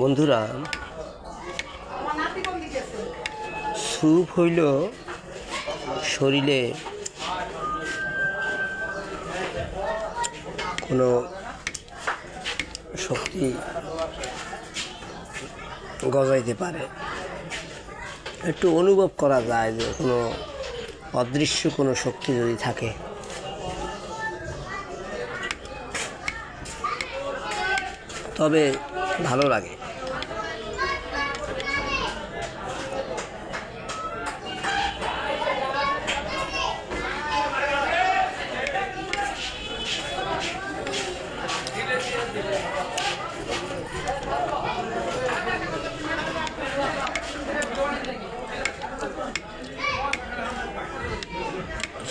বন্ধুরা, স্যুপ হইল শরীরে কোনো শক্তি গজাইতে পারে। একটু অনুভব করা যায় যে কোনো অদৃশ্য কোনো শক্তি যদি থাকে, তবে ভালো লাগে।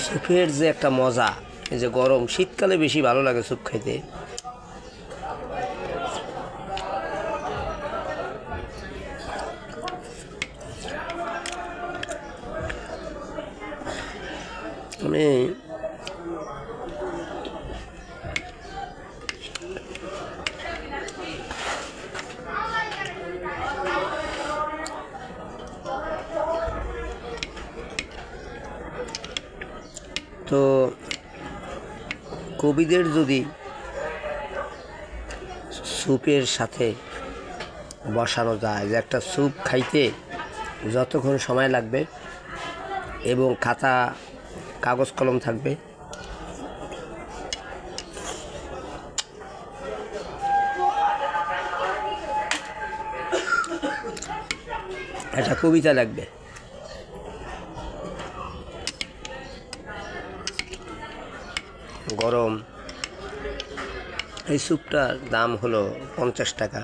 স্যুপের যে একটা মজা, এই যে গরম শীতকালে বেশি ভালো লাগে স্যুপ খাইতে। আমি তো কবিদের যদি স্যুপের সাথে বসানো যায় যে একটা স্যুপ খাইতে যতক্ষণ সময় লাগবে এবং খাতা কাগজ কলম থাকবে, একটা কবিতা লাগবে। গরম এই স্যুপটার দাম হলো 50 টাকা।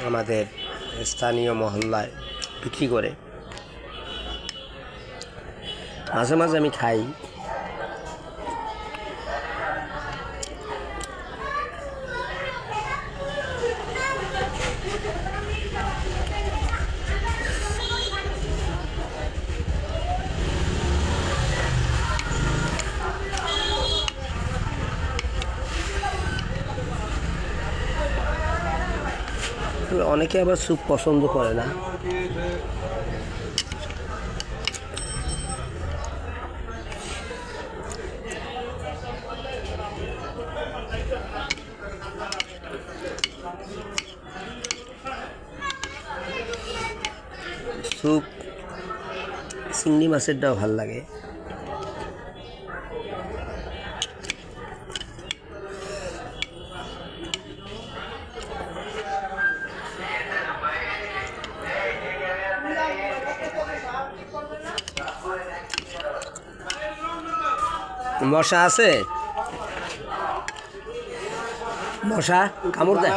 আমাদের স্থানীয় মহল্লায় বিক্রি করে। মাঝে মাঝে আমি খাই। অনেকে আবার স্যুপ পছন্দ করে না। স্যুপ চিংড়ি মাছেরটাও ভাল লাগে। মশা আছে? মশা কামড় দেয়?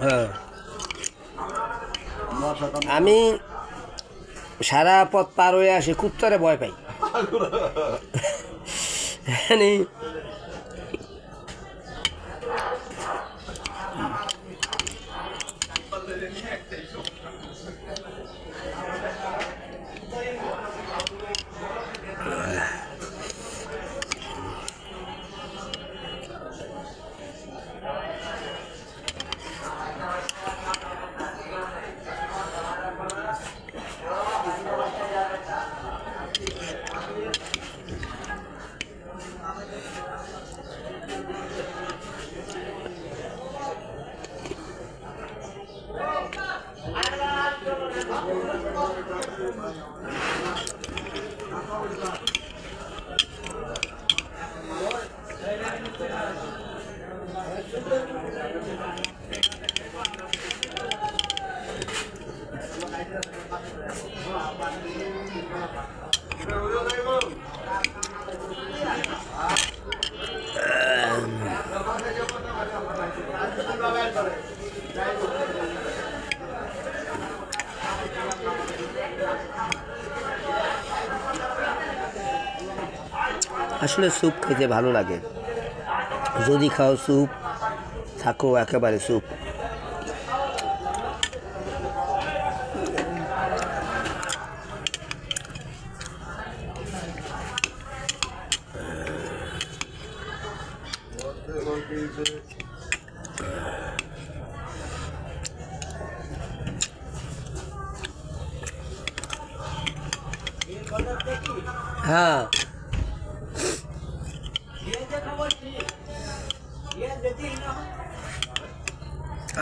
হ্যাঁ, আমি সারা পথ পার হয়ে আসি, কুত্তারে ভয় পাই। আসলে স্যুপ খেতে ভালো লাগে। যদি খাও স্যুপ, থাকো একেবারে স্যুপ। হ্যাঁ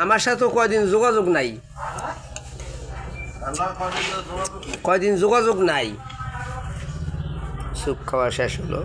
আমার সাথে কয়দিন যোগাযোগ নাই, কয়দিন যোগাযোগ নাই। স্যুপ খাওয়া শেষ হলো।